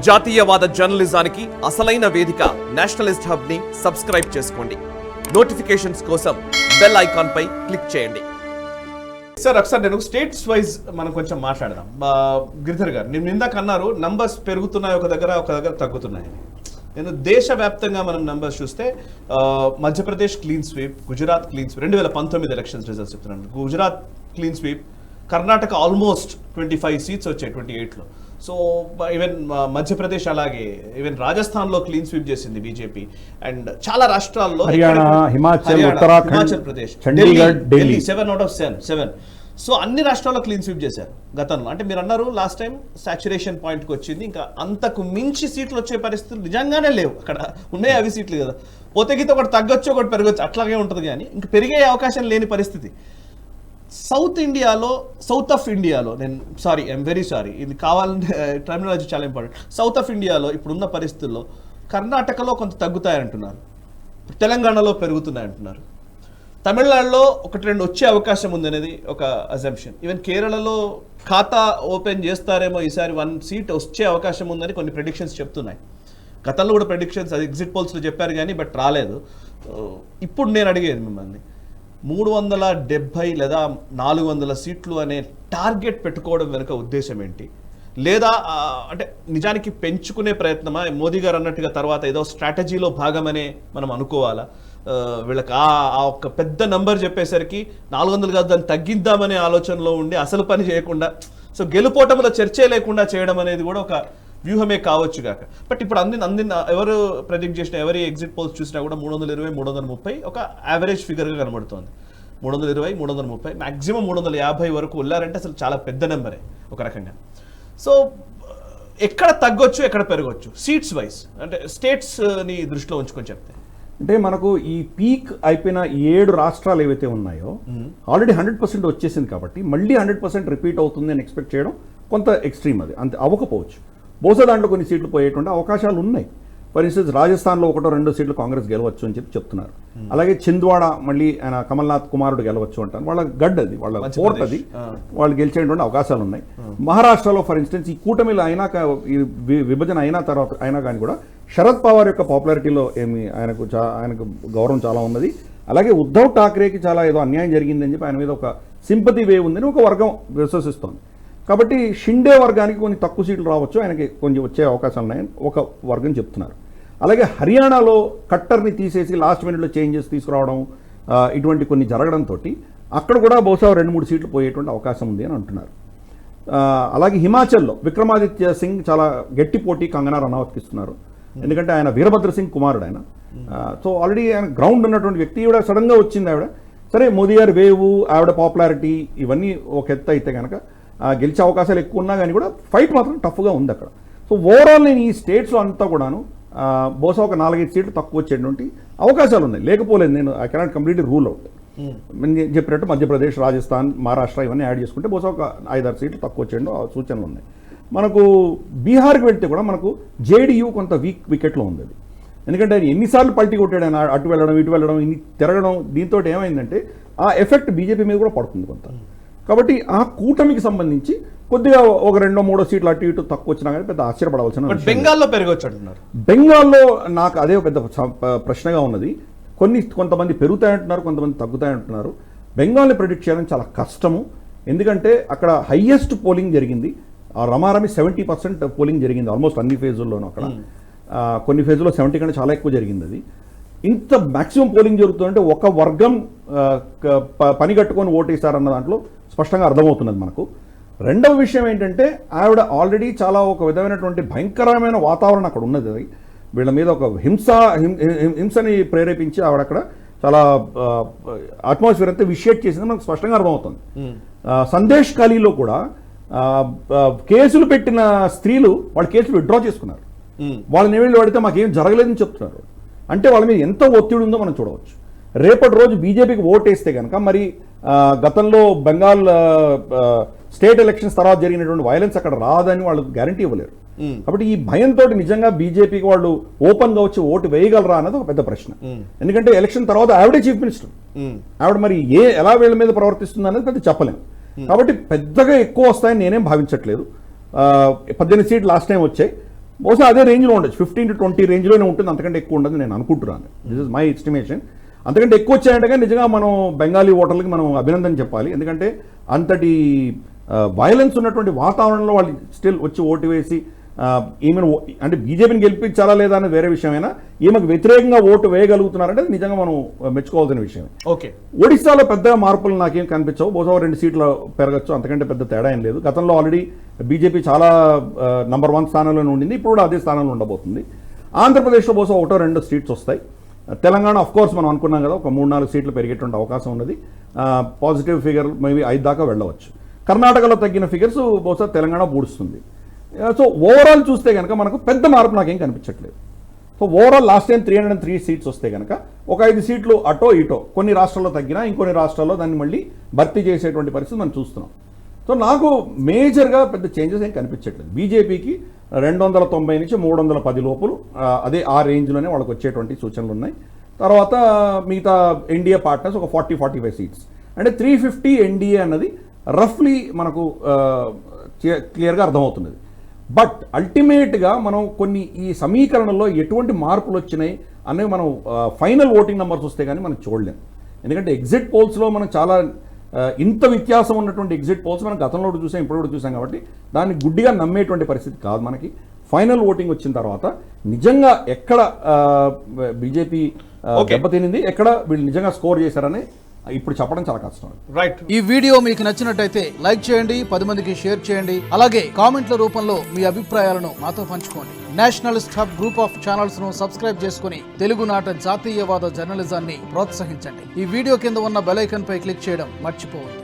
జాతీయవాద జర్నలిజానికి అసలైన వేదిక నేషనలిస్ట్ హబ్ ని సబ్స్క్రైబ్ చేసుకోండి. నోటిఫికేషన్స్ కోసం బెల్ ఐకాన్ పై క్లిక్ చేయండి. సార్ ఒకసారి నేను స్టేట్స్ వైజ్ మనం కొంచెం మాట్లాడదాం. గిరిధర్ గారు నేను ఇందాక అన్నారు నంబర్స్ పెరుగుతున్నాయి, ఒక దగ్గర తగ్గుతున్నాయి. నేను దేశవ్యాప్తంగా మనం నంబర్స్ చూస్తే Madhya Pradesh clean sweep, Gujarat clean sweep, 2019 elections results చెప్తున్నాను. Gujarat clean sweep, Karnataka almost 25 seats వచ్చాయి 28లో. సో ఈవెన్ మధ్యప్రదేశ్, అలాగే ఈవెన్ రాజస్థాన్ లో క్లీన్ స్వీప్ చేసింది బీజేపీ. అండ్ చాలా రాష్ట్రాల్లో Himachal Pradesh, Delhi 7 out of 7. So అన్ని రాష్ట్రాల్లో క్లీన్ స్వీప్ చేశారు గతంలో. అంటే మీరు అన్నారు లాస్ట్ టైం సాచురేషన్ పాయింట్కి వచ్చింది, ఇంకా అంతకు మించి సీట్లు వచ్చే పరిస్థితులు నిజంగానే లేవు. అక్కడ ఉన్నాయి అవి సీట్లు కదా, పోతే గీత ఒకటి తగ్గొచ్చు ఒకటి పెరగచ్చు అట్లాగే ఉంటుంది, కానీ ఇంక పెరిగే అవకాశం లేని పరిస్థితి. సౌత్ ఆఫ్ ఇండియాలో నేను ఐఎమ్ వెరీ సారీ, ఇది కావాలంటే టర్మినాలజీ చాలా ఇంపార్టెంట్. సౌత్ ఆఫ్ ఇండియాలో ఇప్పుడున్న పరిస్థితుల్లో కర్ణాటకలో కొంత తగ్గుతాయంటున్నారు, తెలంగాణలో పెరుగుతున్నాయంటున్నారు, తమిళనాడులో 1-2 వచ్చే అవకాశం ఉందనేది ఒక అజంప్షన్. ఈవెన్ కేరళలో ఖాతా ఓపెన్ చేస్తారేమో ఈసారి 1 సీట్ వచ్చే అవకాశం ఉందని కొన్ని ప్రెడిక్షన్స్ చెప్తున్నాయి. గతంలో కూడా ప్రెడిక్షన్స్ అది ఎగ్జిట్ పోల్స్లో చెప్పారు కానీ బట్ రాలేదు. ఇప్పుడు నేను అడిగేది మిమ్మల్ని, 370 లేదా 400 సీట్లు అనే టార్గెట్ పెట్టుకోవడం వెనుక ఉద్దేశం ఏంటి? లేదా అంటే నిజానికి పెంచుకునే ప్రయత్నమా? మోదీ గారు అన్నట్టుగా తర్వాత ఏదో స్ట్రాటజీలో భాగమనే మనం అనుకోవాలా? వీళ్ళకి ఆ ఒక పెద్ద నంబర్ చెప్పేసరికి 400 కాదు దాన్ని తగ్గిద్దామనే ఆలోచనలో ఉండి అసలు పని చేయకుండా, సో గెలుపోటములో చర్చే లేకుండా చేయడం అనేది కూడా ఒక వ్యూహమే కావచ్చు కాక. బట్ ఇప్పుడు అందిన ఎవరు ప్రెడిక్ట్ చేసినా, ఎవరి ఎగ్జిట్ పోల్స్ చూసినా కూడా 320, 330 ఒక యావరేజ్ ఫిగర్గా కనబడుతోంది. 320, 330, మ్యాక్సిమం 350 వరకు వెళ్ళారంటే అసలు చాలా పెద్ద నెంబరే ఒక రకంగా. సో ఎక్కడ తగ్గొచ్చు, ఎక్కడ పెరగవచ్చు సీట్స్ వైజ్, అంటే స్టేట్స్ని దృష్టిలో ఉంచుకొని చెప్తే? అంటే మనకు ఈ పీక్ అయిపోయిన 7 రాష్ట్రాలు ఏవైతే ఉన్నాయో ఆల్రెడీ 100% వచ్చేసింది కాబట్టి మళ్ళీ 100% రిపీట్ అవుతుంది అని ఎక్స్పెక్ట్ చేయడం కొంత ఎక్స్ట్రీమ్. అది అంతే అవ్వకపోవచ్చు. బహుశా దాంట్లో కొన్ని సీట్లు పోయేటువంటి అవకాశాలు ఉన్నాయి. ఫర్ ఇన్స్టెన్స్ రాజస్థాన్లో 1-2 సీట్లు కాంగ్రెస్ గెలవచ్చు అని చెప్తున్నారు. అలాగే చింద్వాడ మళ్ళీ ఆయన కమల్నాథ్ కుమారుడు గెలవచ్చు అంటారు. వాళ్ళ గడ్ అది, వాళ్ళ ఫోర్ట్ అది, వాళ్ళు గెలిచేటువంటి అవకాశాలు ఉన్నాయి. మహారాష్ట్రలో ఫర్ ఇన్స్టెన్స్ ఈ కూటమిలో అయినాక, ఈ విభజన అయినా తర్వాత అయినా కానీ కూడా శరద్ పవార్ యొక్క పాపులారిటీలో ఆయనకు గౌరవం చాలా ఉన్నది. అలాగే ఉద్ధవ్ ఠాక్రేకి చాలా ఏదో అన్యాయం జరిగిందని చెప్పి ఆయన మీద ఒక సింపతి వేవ్ ఉందని ఒక వర్గం విశ్వసిస్తోంది. కాబట్టి షిండే వర్గానికి కొన్ని తక్కువ సీట్లు రావచ్చు, ఆయనకి కొంచెం వచ్చే అవకాశాలు ఉన్నాయని ఒక వర్గం చెప్తున్నారు. అలాగే హర్యానాలో కట్టర్ని తీసేసి లాస్ట్ మినిట్లో చేంజెస్ తీసుకురావడం, ఇటువంటి కొన్ని జరగడంతో అక్కడ కూడా బహుశా 2-3 సీట్లు పోయేటువంటి అవకాశం ఉంది అని అంటున్నారు. అలాగే హిమాచల్లో విక్రమాదిత్య సింగ్ చాలా గట్టి పోటీ కంగనా రనౌత్కి ఇస్తున్నారు. ఎందుకంటే ఆయన వీరభద్ర సింగ్ కుమారుడు ఆయన. సో ఆల్రెడీ ఆయన గ్రౌండ్ ఉన్నటువంటి వ్యక్తి. ఈవిడ సడన్గా వచ్చింది ఆవిడ. సరే మోదీ గారి వేవ్, ఆవిడ పాపులారిటీ ఇవన్నీ ఒక ఎత్తు అయితే కనుక గెలిచే అవకాశాలు ఎక్కువ ఉన్నా కానీ కూడా ఫైట్ మాత్రం టఫ్గా ఉంది అక్కడ. సో ఓవరాల్ నేను ఈ స్టేట్స్లో అంతా కూడాను బహుశా ఒక 4-5 సీట్లు తక్కువ వచ్చేటువంటి అవకాశాలు ఉన్నాయి. లేకపోలేదు, నేను I cannot completely rule out. నేను చెప్పినట్టు మధ్యప్రదేశ్, రాజస్థాన్, మహారాష్ట్ర ఇవన్నీ యాడ్ చేసుకుంటే బహుశా ఒక 5-6 సీట్లు తక్కువ వచ్చేయండి సూచనలు ఉన్నాయి. మనకు బీహార్కి వెళ్తే కూడా మనకు జేడీయూ కొంత వికెట్లో ఉంది. అది ఎందుకంటే ఆయన ఎన్నిసార్లు పల్టీ కొట్టాడు, ఆయన అటు వెళ్ళడం ఇటు వెళ్ళడం ఇన్ని తిరగడం, దీంతో ఏమైందంటే ఆ ఎఫెక్ట్ బీజేపీ మీద కూడా పడుతుంది కొంత. కాబట్టి ఆ కూటమికి సంబంధించి కొద్దిగా ఒక 2-3 సీట్లు అటు ఇటు తక్కువ వచ్చినా కానీ పెద్ద ఆశ్చర్యపడవలసిన. బెంగాల్లో పెరగవచ్చు అంటున్నారు. బెంగాల్లో నాకు అదే పెద్ద ప్రశ్నగా ఉన్నది. కొంతమంది పెరుగుతాయంటున్నారు, కొంతమంది తగ్గుతాయంటున్నారు. బెంగాల్ని ప్రెడిక్ట్ చేయడం చాలా కష్టము. ఎందుకంటే అక్కడ హైయెస్ట్ పోలింగ్ జరిగింది, రమారమి 70% పోలింగ్ జరిగింది ఆల్మోస్ట్ అన్ని ఫేజుల్లోనూ. అక్కడ కొన్ని ఫేజుల్లో 70 కంటే చాలా ఎక్కువ జరిగింది. అది ఇంత మ్యాక్సిమం పోలింగ్ జరుగుతుందంటే ఒక వర్గం పని కట్టుకొని ఓటేశారన్న దాంట్లో స్పష్టంగా అర్థమవుతున్నది మనకు. రెండవ విషయం ఏంటంటే ఆవిడ ఆల్రెడీ చాలా ఒక విధమైనటువంటి భయంకరమైన వాతావరణం అక్కడ ఉన్నది. అది వీళ్ళ మీద ఒక హింసని ప్రేరేపించి ఆవిడ అక్కడ చాలా అట్మాస్ఫియర్ అంతా విషేట్ చేసింది మనకు స్పష్టంగా అర్థమవుతుంది. సందేశ్ ఖాళీలో కూడా కేసులు పెట్టిన స్త్రీలు వాళ్ళ కేసులు విత్డ్రా చేసుకున్నారు. వాళ్ళని ఏళ్ళు పడితే మాకేం జరగలేదని చెప్తున్నారు. అంటే వాళ్ళ మీద ఎంత ఒత్తిడి ఉందో మనం చూడవచ్చు. రేపటి రోజు బీజేపీకి ఓటేస్తే కనుక మరి గతంలో బెంగాల్ స్టేట్ ఎలక్షన్స్ తర్వాత జరిగినటువంటి వైలెన్స్ అక్కడ రాదని వాళ్ళు గ్యారంటీ ఇవ్వలేరు. కాబట్టి ఈ భయంతో నిజంగా బీజేపీకి వాళ్ళు ఓపెన్గా వచ్చి ఓటు వేయగలరా అన్నది ఒక పెద్ద ప్రశ్న. ఎందుకంటే ఎలక్షన్ తర్వాత ఆవిడే చీఫ్ మినిస్టర్, ఆవిడ మరి ఎలా వీళ్ళ మీద ప్రవర్తిస్తుంది అనేది పెద్ద చెప్పలేము. కాబట్టి పెద్దగా ఎక్కువ వస్తాయని నేనేం భావించట్లేదు. 18 సీట్లు లాస్ట్ టైం వచ్చాయి. బహుశా అదే రేంజ్లో ఉండొచ్చు, 15 to 20 రేంజ్లోనే ఉంటుంది, అంతకంటే ఎక్కువ ఉండదు నేను అనుకుంటున్నాను. This is my estimation. అంతకంటే ఎక్కువ వచ్చాయంటే నిజంగా మనం బెంగాలీ ఓటర్లకి మనం అభినందన చెప్పాలి. ఎందుకంటే అంతటి వైలెన్స్ ఉన్నటువంటి వాతావరణంలో వాళ్ళు స్టిల్ వచ్చి ఓటు వేసి ఈమెను అంటే బీజేపీని గెలిపించాలా లేదా అనేది వేరే విషయమైనా ఈమెకు వ్యతిరేకంగా ఓటు వేయగలుగుతున్నారంటే నిజంగా మనం మెచ్చుకోవాల్సిన విషయం. ఓకే, ఒడిశాలో పెద్ద మార్పులు నాకేం కనిపించవు, బహుశా 2 సీట్లు పెరగచ్చు, అంతకంటే పెద్ద తేడా ఏం లేదు. గతంలో ఆల్రెడీ బీజేపీ చాలా నంబర్ 1 స్థానంలోనే ఉండింది, ఇప్పుడు కూడా అదే స్థానంలో ఉండబోతుంది. ఆంధ్రప్రదేశ్లో బహుశా 1-2 సీట్స్ వస్తాయి. తెలంగాణ ఆఫ్ కోర్స్ మనం అనుకున్నాం కదా, ఒక 3-4 సీట్లు పెరిగేటువంటి అవకాశం ఉన్నది. పాజిటివ్ ఫిగర్ మేబీ 5 దాకా వెళ్ళవచ్చు. కర్ణాటకలో తగ్గిన ఫిగర్స్ బహుశా తెలంగాణ పూడుస్తుంది. సో ఓవరాల్ చూస్తే కనుక మనకు పెద్ద మార్పు నాకేం కనిపించట్లేదు. So overall last time 303 seats వస్తే కనుక ఒక 5 సీట్లు అటో ఇటో కొన్ని రాష్ట్రాల్లో తగ్గినా ఇంకొన్ని రాష్ట్రాల్లో దాన్ని మళ్ళీ భర్తీ చేసేటువంటి పరిస్థితి మనం చూస్తున్నాం. సో నాకు మేజర్గా పెద్ద చేంజెస్ ఏం కనిపించట్లేదు. బీజేపీకి 290 నుంచి 310 లోపులు అదే ఆ రేంజ్లోనే వాళ్ళకి వచ్చేటువంటి సూచనలు ఉన్నాయి. తర్వాత మిగతా ఎన్డీఏ పార్ట్నర్స్ ఒక 40-45 సీట్స్, అంటే 350 ఎన్డీఏ అన్నది రఫ్లీ మనకు క్లియర్గా అర్థమవుతున్నది. బట్ అల్టిమేట్గా మనం కొన్ని ఈ సమీకరణలో ఎటువంటి మార్పులు వచ్చినాయి అనేవి మనం ఫైనల్ ఓటింగ్ నెంబర్స్ వస్తే కానీ మనం చూడలేం. ఎందుకంటే ఎగ్జిట్ పోల్స్లో మనం చాలా ఇంత వ్యత్యాసం ఉన్నటువంటి ఎగ్జిట్ పోల్స్ మనం గతంలో కూడా చూసాం, ఇప్పుడు కూడా చూసాం. కాబట్టి దాన్ని గుడ్డిగా నమ్మేటువంటి పరిస్థితి కాదు మనకి. ఫైనల్ ఓటింగ్ వచ్చిన తర్వాత నిజంగా ఎక్కడ బీజేపీ దెబ్బతినింది, ఎక్కడ వీళ్ళు నిజంగా స్కోర్ చేశారని ఇప్పుడు చెప్పడం చాలా కష్టం. రైట్. ఈ వీడియో మీకు నచ్చినట్టయితే లైక్ చేయండి, 10 మందికి షేర్ చేయండి. అలాగే కామెంట్ల రూపంలో మీ అభిప్రాయాలను మాతో పంచుకోండి. Nationalist hub group of channels ను సబ్స్క్రైబ్ చేసుకుని తెలుగునాట జాతీయవాద జర్నలిజాన్ని ప్రోత్సహించండి. ఈ వీడియో కింద ఉన్న బెల్ ఐకాన్ పై క్లిక్ చేయడం మర్చిపోవద్దు.